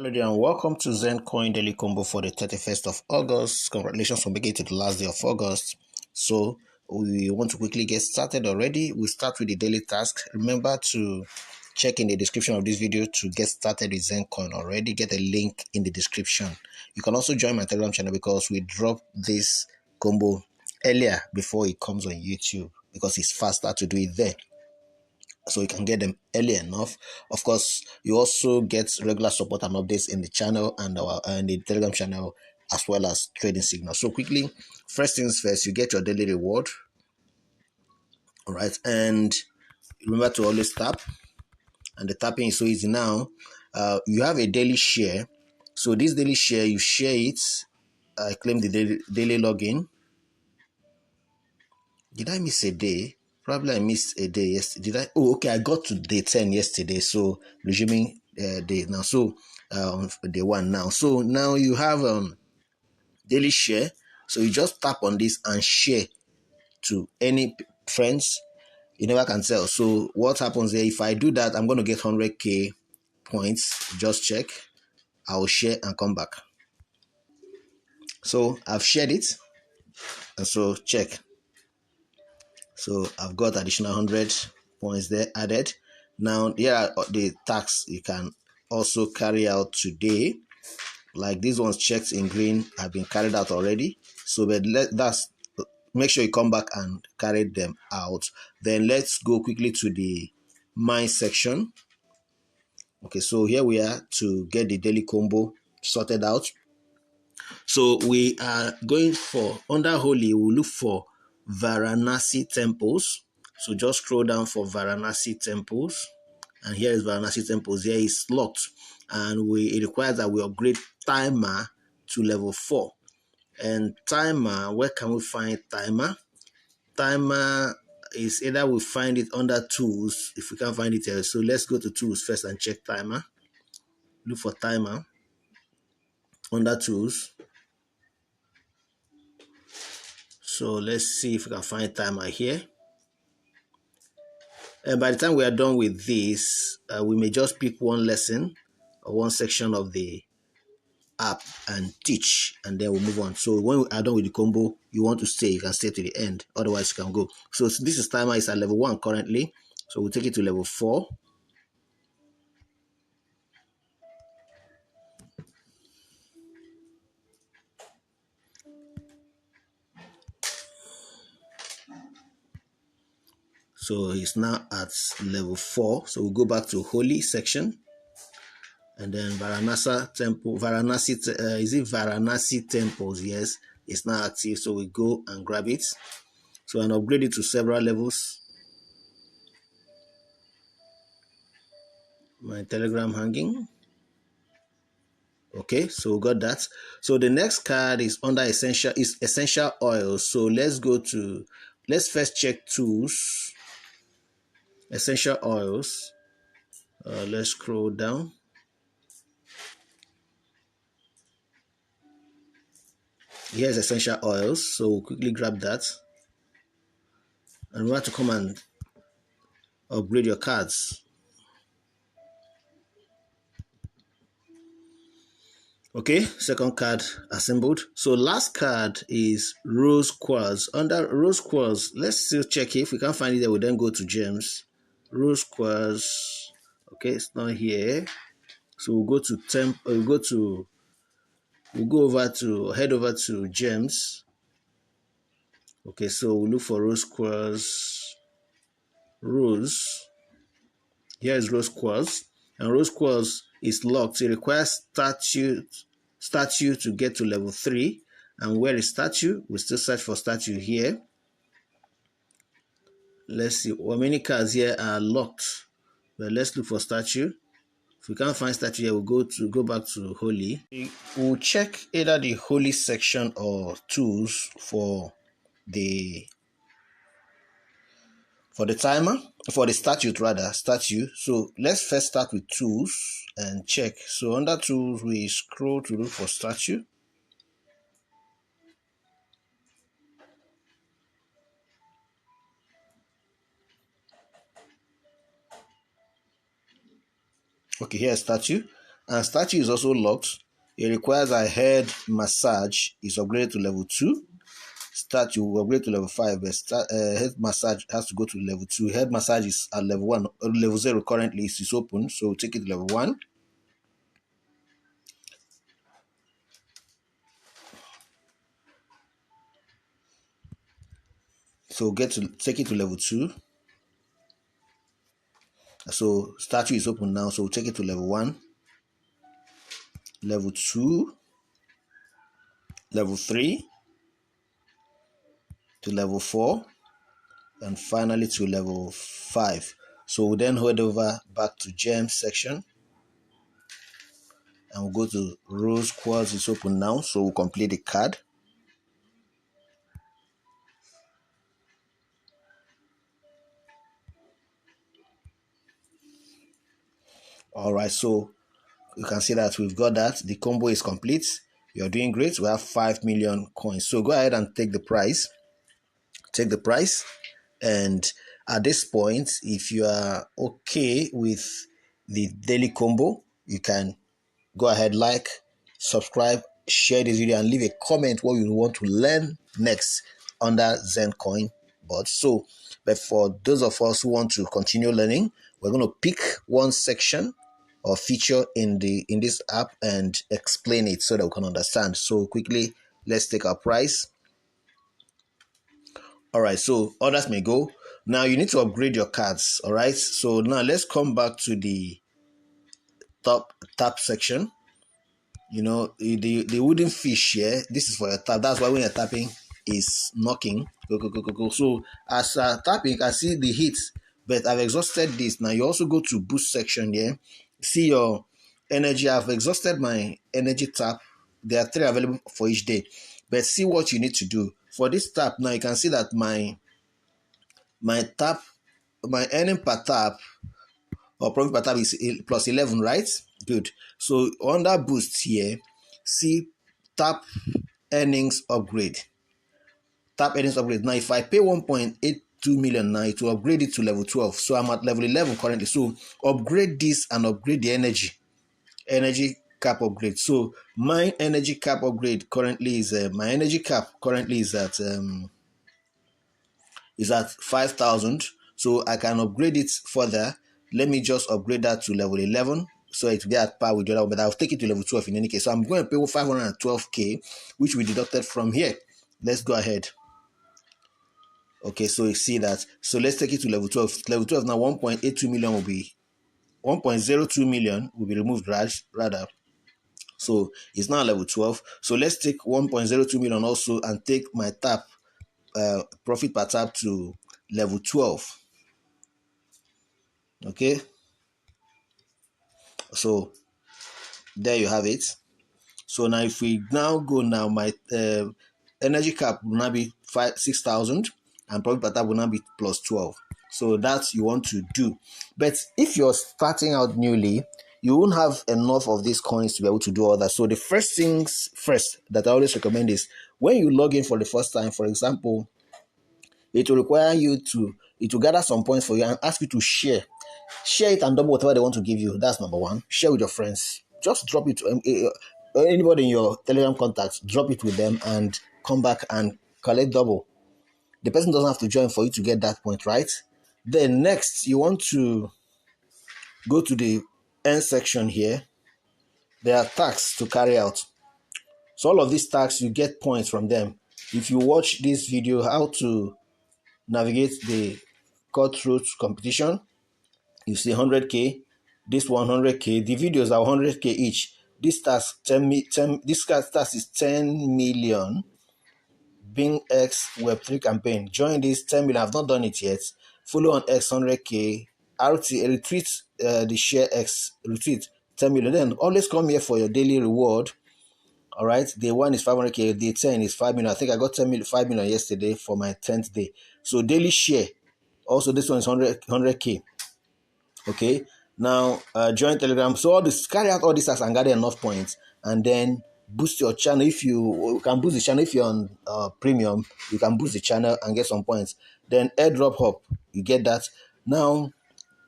Hello there and welcome to ZenCoin Daily Combo for the 31st of August. Congratulations for making it to the last day of August. So we want to quickly get started already. We start with the daily task. Remember to check in the description of this video to get started with ZenCoin already. Get a link in the description. You can also join my Telegram channel because we drop this combo earlier before it comes on YouTube because it's faster to do it there. So you can get them early enough. Of course, you also get regular support and updates in the channel and the Telegram channel, as well as trading signals. So quickly, first things first, you get your daily reward. All right, and remember to always tap. And the tapping is so easy now. You have a daily share. So this daily share, you share it. I claim the daily login. Did I miss a day? Probably I missed a day yesterday. Did I? Oh, okay. I got to day 10 yesterday. So resuming day now. So on day 1 now. So now you have daily share. So you just tap on this and share to any friends. You never can tell. So what happens there? If I do that, I'm going to get 100k points. Just check. I will share and come back. So I've shared it. And so check. So I've got additional 100 points there added. Now here are the tasks you can also carry out today. Like these ones checked in green have been carried out already. So but make sure you come back and carry them out. Then let's go quickly to the mine section. Okay, so here we are to get the daily combo sorted out. So we are going for, under Holy, we'll look for Varanasi temples. So just scroll down for Varanasi temples. And here is Varanasi temples. Here is locked. And it requires that we upgrade timer to level 4. And timer, where can we find timer? Timer is either we find it under tools, if we can't find it here. So let's go to tools first and check timer. Look for timer under tools. So let's see if we can find timer here. And by the time we are done with this, we may just pick one lesson or one section of the app and teach, and then we'll move on. So when we are done with the combo, you want to stay, you can stay to the end. Otherwise, you can go. So this is timer is at level 1 currently. So we'll take it to level 4. So he's now at level 4. So we'll go back to Holy section. And then Varanasi temple, is it Varanasi temples? Yes, it's now active. So we go and grab it. So and upgrade it to several levels. My Telegram hanging. Okay, so we got that. So the next card is under essential oils. So let's first check tools. Essential oils. Let's scroll down. Here's essential oils. So we'll quickly grab that. And we have to come and upgrade your cards. Okay, second card assembled. So last card is rose quartz. Under rose quartz, let's still check if we can't find it there. We'll then go to GEMZ. Rose quartz. Okay, it's not here. So we'll go to head over to GEMZ. Okay, so we'll look for rose quartz. Rose. Here is rose quartz. And rose quartz is locked. It requires statue to get to level 3. And where is statue? We still search for statue here. Let's see. Well, many cards here are locked. But let's look for statue. If we can't find statue here, we'll go back to Holy. We'll check either the Holy section or tools for the timer, for the statue. So let's first start with tools and check. So under tools, we scroll to look for statue. Okay, here's statue. And statue is also locked. It requires a head massage is upgraded to level 2. Statue will upgrade to level 5, but head massage has to go to level 2. Head massage is at level 1, level 0 currently. It's open, so take it to level 1. So take it to level 2. So statue is open now, so take it to level 1, level 2, level 3, to level 4, and finally to level 5. So we'll then head over back to GEMZ section, and we'll go to Rose Quartz is open now, so we'll complete the card. All right, so you can see that we've got that. The combo is complete. You're doing great. We have 5 million coins. So go ahead and take the price. Take the price. And at this point, if you are okay with the daily combo, you can go ahead, like, subscribe, share this video, and leave a comment what you want to learn next under ZenCoin. But for those of us who want to continue learning, we're going to pick one section or feature in this app and explain it so that we can understand. So quickly, let's take our price. All right, so others may go. Now you need to upgrade your cards. All right, so now let's come back to the top tap section. You know, the wooden fish here, this is for your tap. That's why when you're tapping, is knocking. Go. So as tapping, I see the hit, but I've exhausted this. Now you also go to boost section here. See your energy. I've exhausted my energy tap. There are 3 available for each day. But see what you need to do. For this tap, now you can see that my earning per tap or profit per tap is plus 11, right? Good. So under boost here, see tap earnings upgrade. Tap earnings upgrade. Now if I pay 1.82 million now, it will upgrade it to level 12. So I'm at level 11 currently. So upgrade this and upgrade the energy cap upgrade. So my energy cap upgrade currently is my energy cap currently is at 5,000. So I can upgrade it further. Let me just upgrade that to level 11 so it will be at par with the other one, but I'll take it to level 12 in any case. So I'm going to pay 512k, which we deducted from here. Let's go ahead. Okay, so you see that. So let's take it to level 12. Level 12 now, 1.82 million will be 1.02 million will be removed rather. So it's now level 12. So let's take 1.02 million also and take my tap profit per tap to level 12. Okay, so there you have it. So now if we now go now, my energy cap will now be 6,000 and profit per tap will now be plus 12. So that's you want to do. But if you're starting out newly, you won't have enough of these coins to be able to do all that. So the first things first that I always recommend is when you log in for the first time, for example, it will require you to, it will gather some points for you and ask you to share it and double whatever they want to give you. That's number one. Share with your friends. Just drop it to anybody in your Telegram contacts. Drop it with them and come back and collect double. The person doesn't have to join for you to get that point, right? Then next, you want to go to the end section here. There are tasks to carry out. So all of these tasks, you get points from them. If you watch this video, how to navigate the cutthroat competition, you see 100k, this 100k. The videos are 100k each. This task this task is 10 million. Bing X Web3 campaign. Join this 10 million. I've not done it yet. Follow on X 100k. RT retweet the share X retweet 10 million. Then always come here for your daily reward. All right. Day 1 is 500k. Day 10 is 5 million. I think I got 5 million yesterday for my 10th day. So daily share. Also, this one is 100k. Okay. Now join Telegram. So all this, carry out all these tasks and gather enough points, and then boost your channel. If you can boost the channel, if you're on premium, you can boost the channel and get some points. Then airdrop hop, you get that. Now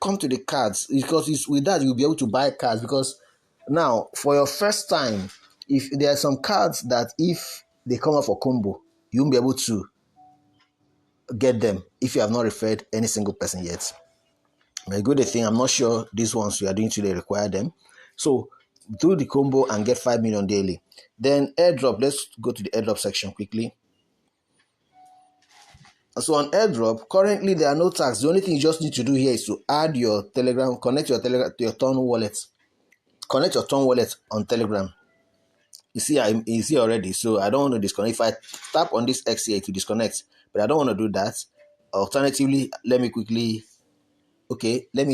come to the cards, because it's with that you'll be able to buy cards, because Now, for your first time, if there are some cards that if they come up for combo, you won't be able to get them if you have not referred any single person yet. A good thing, I'm not sure these ones we are doing today require them. So do the combo and get 5 million daily. Then airdrop, let's go to the airdrop section quickly. So on airdrop, currently there are no tags. The only thing you just need to do here is to add your Telegram, connect your Telegram to your Ton wallet. Connect your Ton wallet on Telegram. You see already, so I don't want to disconnect. If I tap on this X here to disconnect, but I don't want to do that. Alternatively, let me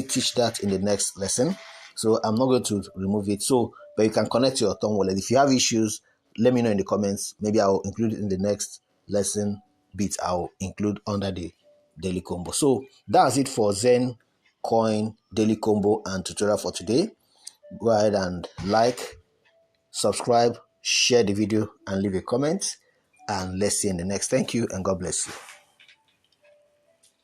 teach that in the next lesson. So I'm not going to remove it. So, but you can connect to your Ton wallet. If you have issues, let me know in the comments. Maybe I'll include it in the next lesson bit. I'll include under the daily combo. So that's it for ZenCoin daily combo and tutorial for today. Go ahead and like, subscribe, share the video, and leave a comment. And let's see you in the next. Thank you and God bless you.